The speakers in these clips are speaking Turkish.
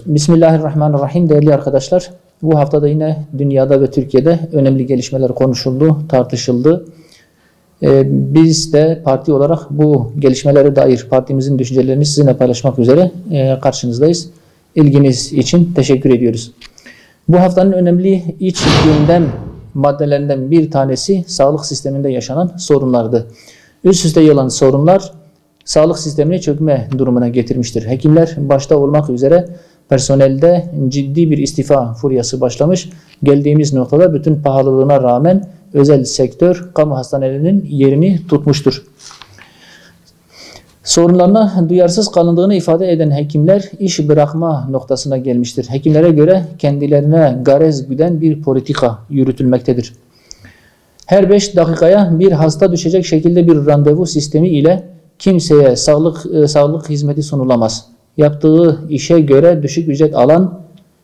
Bismillahirrahmanirrahim değerli arkadaşlar. Bu haftada yine dünyada ve Türkiye'de önemli gelişmeler konuşuldu, tartışıldı. Biz de parti olarak bu gelişmelere dair partimizin düşüncelerini sizinle paylaşmak üzere karşınızdayız. İlginiz için teşekkür ediyoruz. Bu haftanın önemli iç gündem maddelerinden bir tanesi sağlık sisteminde yaşanan sorunlardı. Üst üste yığılan sorunlar sağlık sistemini çökme durumuna getirmiştir. Hekimler başta olmak üzere personelde ciddi bir istifa furyası başlamış. Geldiğimiz noktada bütün pahalılığına rağmen özel sektör kamu hastanelerinin yerini tutmuştur. Sorunlarına duyarsız kalındığını ifade eden hekimler iş bırakma noktasına gelmiştir. Hekimlere göre kendilerine garez güden bir politika yürütülmektedir. Her 5 dakikaya bir hasta düşecek şekilde bir randevu sistemi ile kimseye sağlık hizmeti sunulamaz. Yaptığı işe göre düşük ücret alan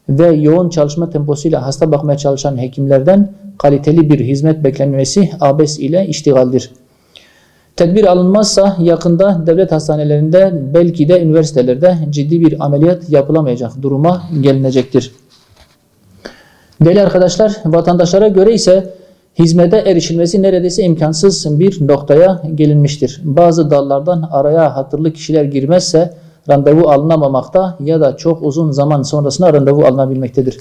ve yoğun çalışma temposuyla hasta bakmaya çalışan hekimlerden kaliteli bir hizmet beklenmesi abes ile iştigaldir. Tedbir alınmazsa yakında devlet hastanelerinde belki de üniversitelerde ciddi bir ameliyat yapılamayacak duruma gelinecektir. Değerli arkadaşlar, vatandaşlara göre ise hizmete erişilmesi neredeyse imkansız bir noktaya gelinmiştir. Bazı dallardan araya hatırlı kişiler girmezse randevu alınamamakta ya da çok uzun zaman sonrasında randevu alınabilmektedir.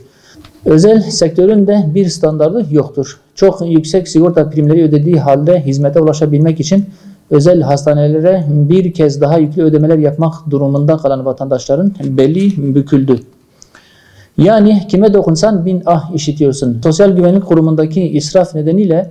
Özel sektörün de bir standardı yoktur. Çok yüksek sigorta primleri ödediği halde hizmete ulaşabilmek için özel hastanelere bir kez daha yüklü ödemeler yapmak durumunda kalan vatandaşların beli büküldü. Yani kime dokunsan bin ah işitiyorsun. Sosyal Güvenlik Kurumu'ndaki israf nedeniyle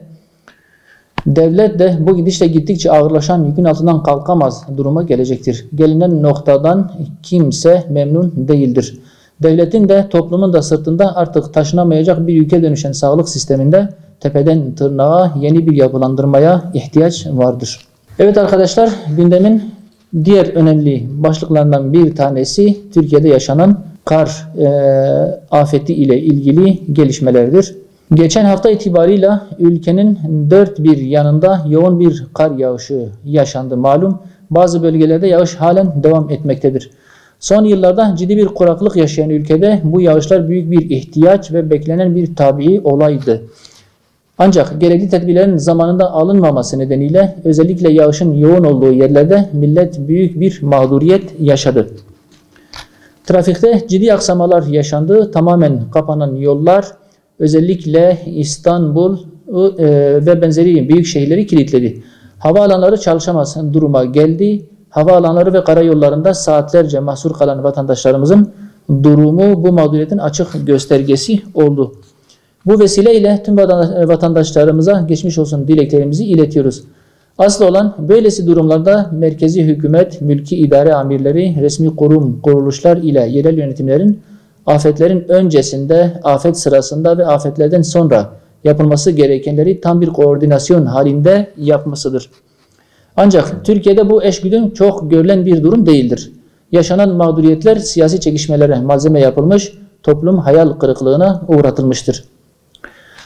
devlet de bu gidişle gittikçe ağırlaşan yükün altından kalkamaz duruma gelecektir. Gelinen noktadan kimse memnun değildir. Devletin de toplumun da sırtında artık taşınamayacak bir yüke dönüşen sağlık sisteminde tepeden tırnağa yeni bir yapılandırmaya ihtiyaç vardır. Evet arkadaşlar, gündemin diğer önemli başlıklarından bir tanesi Türkiye'de yaşanan kar afeti ile ilgili gelişmelerdir. Geçen hafta itibarıyla ülkenin dört bir yanında yoğun bir kar yağışı yaşandı malum. Bazı bölgelerde yağış halen devam etmektedir. Son yıllarda ciddi bir kuraklık yaşayan ülkede bu yağışlar büyük bir ihtiyaç ve beklenen bir tabii olaydı. Ancak gerekli tedbirlerin zamanında alınmaması nedeniyle özellikle yağışın yoğun olduğu yerlerde millet büyük bir mağduriyet yaşadı. Trafikte ciddi aksamalar yaşandı. Tamamen kapanan yollar özellikle İstanbul ve benzeri büyük şehirleri kilitledi. Havaalanları çalışamaz duruma geldi. Havaalanları ve karayollarında saatlerce mahsur kalan vatandaşlarımızın durumu bu mağduriyetin açık göstergesi oldu. Bu vesileyle tüm vatandaşlarımıza geçmiş olsun dileklerimizi iletiyoruz. Asıl olan böylesi durumlarda merkezi hükümet, mülki idare amirleri, resmi kurum, kuruluşlar ile yerel yönetimlerin afetlerin öncesinde, afet sırasında ve afetlerden sonra yapılması gerekenleri tam bir koordinasyon halinde yapmasıdır. Ancak Türkiye'de bu eşgüdüm çok görülen bir durum değildir. Yaşanan mağduriyetler siyasi çekişmelere malzeme yapılmış, toplum hayal kırıklığına uğratılmıştır.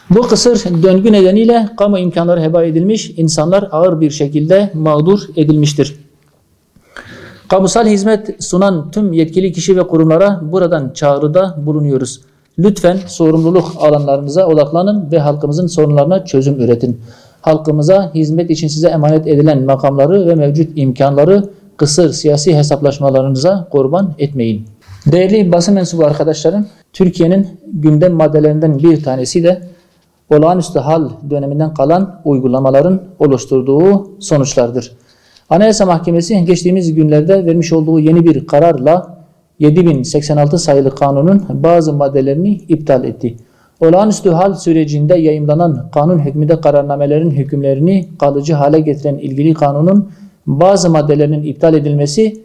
Bu kısır döngü nedeniyle kamu imkanları heba edilmiş, insanlar ağır bir şekilde mağdur edilmiştir. Kamusal hizmet sunan tüm yetkili kişi ve kurumlara buradan çağrıda bulunuyoruz. Lütfen sorumluluk alanlarınıza odaklanın ve halkımızın sorunlarına çözüm üretin. Halkımıza hizmet için size emanet edilen makamları ve mevcut imkanları kısır siyasi hesaplaşmalarınıza kurban etmeyin. Değerli basın mensubu arkadaşlarım, Türkiye'nin gündem maddelerinden bir tanesi de olağanüstü hal döneminden kalan uygulamaların oluşturduğu sonuçlardır. Anayasa Mahkemesi geçtiğimiz günlerde vermiş olduğu yeni bir kararla 7086 sayılı kanunun bazı maddelerini iptal etti. Olağanüstü hal sürecinde yayımlanan kanun hükmünde kararnamelerin hükümlerini kalıcı hale getiren ilgili kanunun bazı maddelerinin iptal edilmesi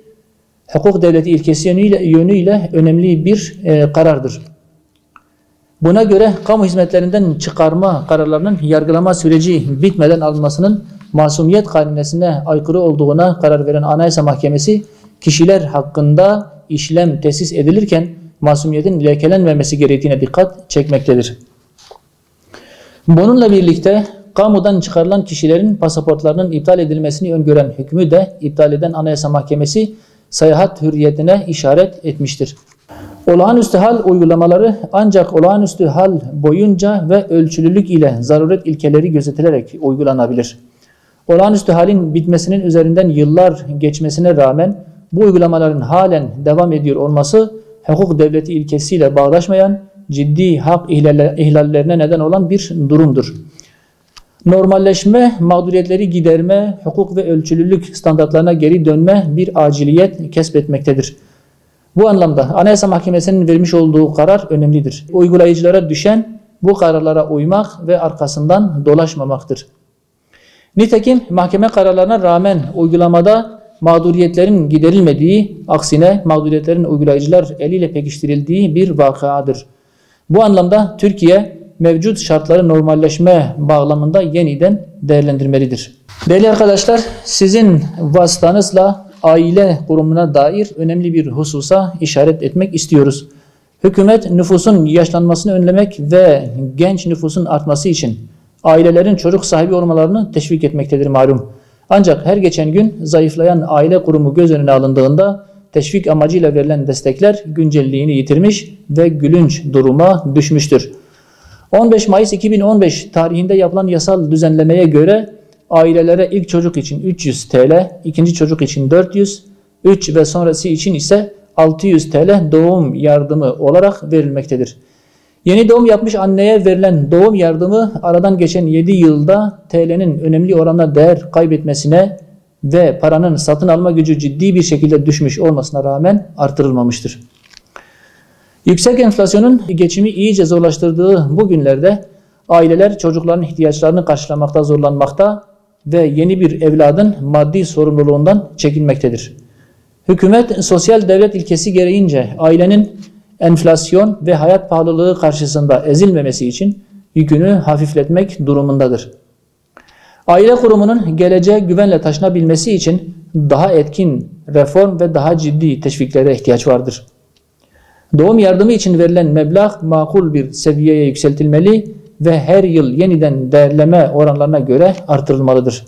hukuk devleti ilkesi yönüyle önemli bir karardır. Buna göre kamu hizmetlerinden çıkarma kararlarının yargılama süreci bitmeden alınmasının masumiyet kainesine aykırı olduğuna karar veren Anayasa Mahkemesi, kişiler hakkında işlem tesis edilirken masumiyetin lekelenmemesi gerektiğine dikkat çekmektedir. Bununla birlikte kamudan çıkarılan kişilerin pasaportlarının iptal edilmesini öngören hükmü de iptal eden Anayasa Mahkemesi seyahat hürriyetine işaret etmiştir. Olağanüstü hal uygulamaları ancak olağanüstü hal boyunca ve ölçülülük ile zaruret ilkeleri gözetilerek uygulanabilir. Olağanüstü halin bitmesinin üzerinden yıllar geçmesine rağmen bu uygulamaların halen devam ediyor olması hukuk devleti ilkesiyle bağdaşmayan ciddi hak ihlallerine neden olan bir durumdur. Normalleşme, mağduriyetleri giderme, hukuk ve ölçülülük standartlarına geri dönme bir aciliyet kesbetmektedir. Bu anlamda Anayasa Mahkemesi'nin vermiş olduğu karar önemlidir. Uygulayıcılara düşen bu kararlara uymak ve arkasından dolaşmamaktır. Nitekim mahkeme kararlarına rağmen uygulamada mağduriyetlerin giderilmediği, aksine mağduriyetlerin uygulayıcılar eliyle pekiştirildiği bir vakadır. Bu anlamda Türkiye mevcut şartları normalleşme bağlamında yeniden değerlendirmelidir. Değerli arkadaşlar, sizin vasıtanızla aile kurumuna dair önemli bir hususa işaret etmek istiyoruz. Hükümet nüfusun yaşlanmasını önlemek ve genç nüfusun artması için ailelerin çocuk sahibi olmalarını teşvik etmektedir malum. Ancak her geçen gün zayıflayan aile kurumu göz önüne alındığında teşvik amacıyla verilen destekler güncelliğini yitirmiş ve gülünç duruma düşmüştür. 15 Mayıs 2015 tarihinde yapılan yasal düzenlemeye göre ailelere ilk çocuk için 300 TL, ikinci çocuk için 400, 3 ve sonrası için ise 600 TL doğum yardımı olarak verilmektedir. Yeni doğum yapmış anneye verilen doğum yardımı aradan geçen 7 yılda TL'nin önemli oranda değer kaybetmesine ve paranın satın alma gücü ciddi bir şekilde düşmüş olmasına rağmen artırılmamıştır. Yüksek enflasyonun geçimi iyice zorlaştırdığı bu günlerde aileler çocukların ihtiyaçlarını karşılamakta zorlanmakta ve yeni bir evladın maddi sorumluluğundan çekinmektedir. Hükümet sosyal devlet ilkesi gereğince ailenin enflasyon ve hayat pahalılığı karşısında ezilmemesi için yükünü hafifletmek durumundadır. Aile kurumunun geleceğe güvenle taşınabilmesi için daha etkin reform ve daha ciddi teşviklere ihtiyaç vardır. Doğum yardımı için verilen meblağ makul bir seviyeye yükseltilmeli ve her yıl yeniden değerleme oranlarına göre artırılmalıdır.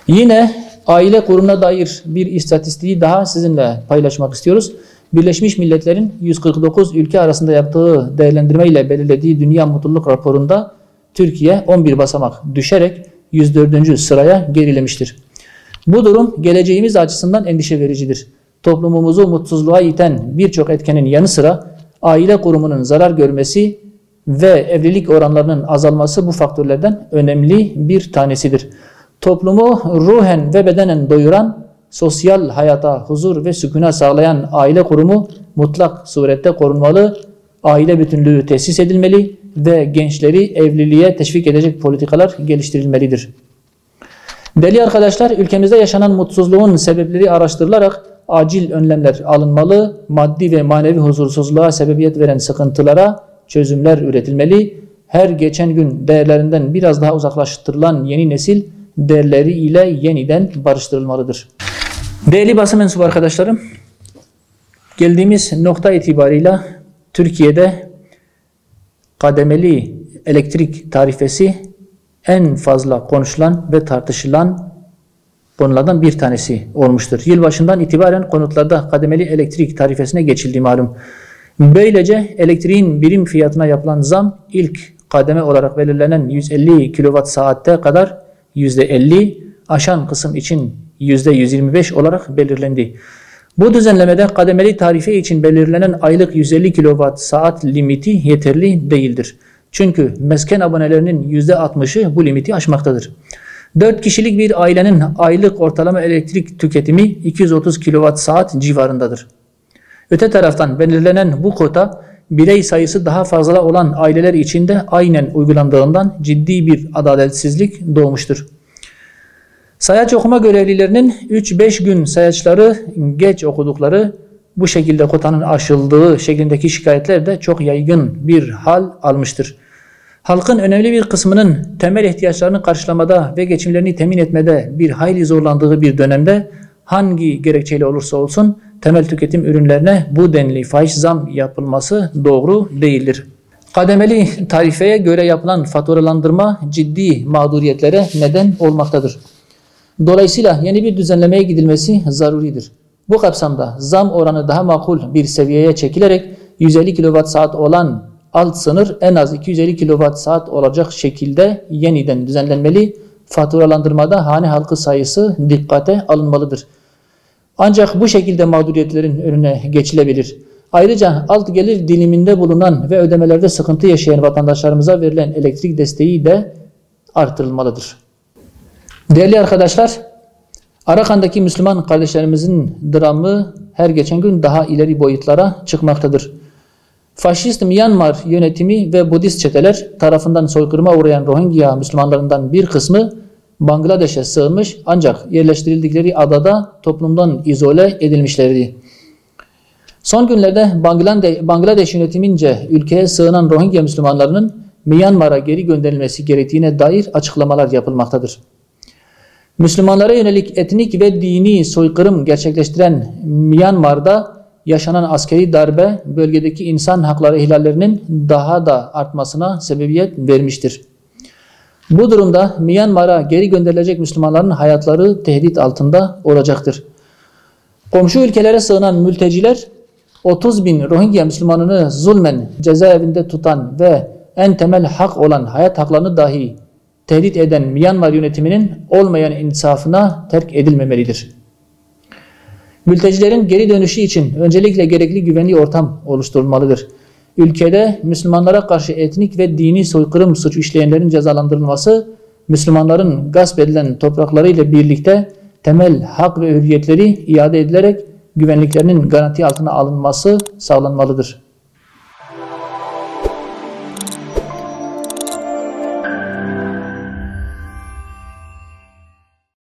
Yine aile kurumuna dair bir istatistiği daha sizinle paylaşmak istiyoruz. Birleşmiş Milletler'in 149 ülke arasında yaptığı değerlendirme ile belirlediği Dünya Mutluluk Raporu'nda Türkiye 11 basamak düşerek 104. sıraya gerilemiştir. Bu durum geleceğimiz açısından endişe vericidir. Toplumumuzu mutsuzluğa iten birçok etkenin yanı sıra aile kurumunun zarar görmesi ve evlilik oranlarının azalması bu faktörlerden önemli bir tanesidir. Toplumu ruhen ve bedenen doyuran, sosyal hayata huzur ve sükûna sağlayan aile kurumu mutlak surette korunmalı, aile bütünlüğü tesis edilmeli ve gençleri evliliğe teşvik edecek politikalar geliştirilmelidir. Değerli arkadaşlar, ülkemizde yaşanan mutsuzluğun sebepleri araştırılarak acil önlemler alınmalı, maddi ve manevi huzursuzluğa sebebiyet veren sıkıntılara çözümler üretilmeli, her geçen gün değerlerinden biraz daha uzaklaştırılan yeni nesil değerleri ile yeniden barıştırılmalıdır. Değerli basın mensubu arkadaşlarım, geldiğimiz nokta itibarıyla Türkiye'de kademeli elektrik tarifesi en fazla konuşulan ve tartışılan konulardan bir tanesi olmuştur. Yılbaşından itibaren konutlarda kademeli elektrik tarifesine geçildiği malum. Böylece elektriğin birim fiyatına yapılan zam ilk kademe olarak belirlenen 150 kWh kadar %50, aşan kısım için %125 olarak belirlendi. Bu düzenlemede kademeli tarife için belirlenen aylık 150 kWh limiti yeterli değildir. Çünkü mesken abonelerinin %60'ı bu limiti aşmaktadır. 4 kişilik bir ailenin aylık ortalama elektrik tüketimi 230 kWh civarındadır. Öte taraftan belirlenen bu kota birey sayısı daha fazla olan aileler için de aynen uygulandığından ciddi bir adaletsizlik doğmuştur. Sayaç okuma görevlilerinin 3-5 gün sayaçları geç okudukları, bu şekilde kotanın aşıldığı şeklindeki şikayetler de çok yaygın bir hal almıştır. Halkın önemli bir kısmının temel ihtiyaçlarını karşılamada ve geçimlerini temin etmede bir hayli zorlandığı bir dönemde hangi gerekçeyle olursa olsun temel tüketim ürünlerine bu denli fahiş zam yapılması doğru değildir. Kademeli tarifeye göre yapılan faturalandırma ciddi mağduriyetlere neden olmaktadır. Dolayısıyla yeni bir düzenlemeye gidilmesi zaruridir. Bu kapsamda zam oranı daha makul bir seviyeye çekilerek 150 kWh olan alt sınır en az 250 kWh olacak şekilde yeniden düzenlenmeli. Faturalandırmada hane halkı sayısı dikkate alınmalıdır. Ancak bu şekilde mağduriyetlerin önüne geçilebilir. Ayrıca alt gelir diliminde bulunan ve ödemelerde sıkıntı yaşayan vatandaşlarımıza verilen elektrik desteği de artırılmalıdır. Değerli arkadaşlar, Arakan'daki Müslüman kardeşlerimizin dramı her geçen gün daha ileri boyutlara çıkmaktadır. Faşist Myanmar yönetimi ve Budist çeteler tarafından soykırıma uğrayan Rohingya Müslümanlarından bir kısmı Bangladeş'e sığınmış ancak yerleştirildikleri adada toplumdan izole edilmişlerdi. Son günlerde Bangladeş yönetimince ülkeye sığınan Rohingya Müslümanlarının Myanmar'a geri gönderilmesi gerektiğine dair açıklamalar yapılmaktadır. Müslümanlara yönelik etnik ve dini soykırım gerçekleştiren Myanmar'da yaşanan askeri darbe bölgedeki insan hakları ihlallerinin daha da artmasına sebebiyet vermiştir. Bu durumda Myanmar'a geri gönderilecek Müslümanların hayatları tehdit altında olacaktır. Komşu ülkelere sığınan mülteciler 30 bin Rohingya Müslümanını zulmen cezaevinde tutan ve en temel hak olan hayat haklarını dahi tehdit eden Myanmar yönetiminin olmayan insafına terk edilmemelidir. Mültecilerin geri dönüşü için öncelikle gerekli güvenli ortam oluşturulmalıdır. Ülkede Müslümanlara karşı etnik ve dini soykırım suç işleyenlerin cezalandırılması, Müslümanların gasp edilen toprakları ile birlikte temel hak ve hürriyetleri iade edilerek güvenliklerinin garanti altına alınması sağlanmalıdır.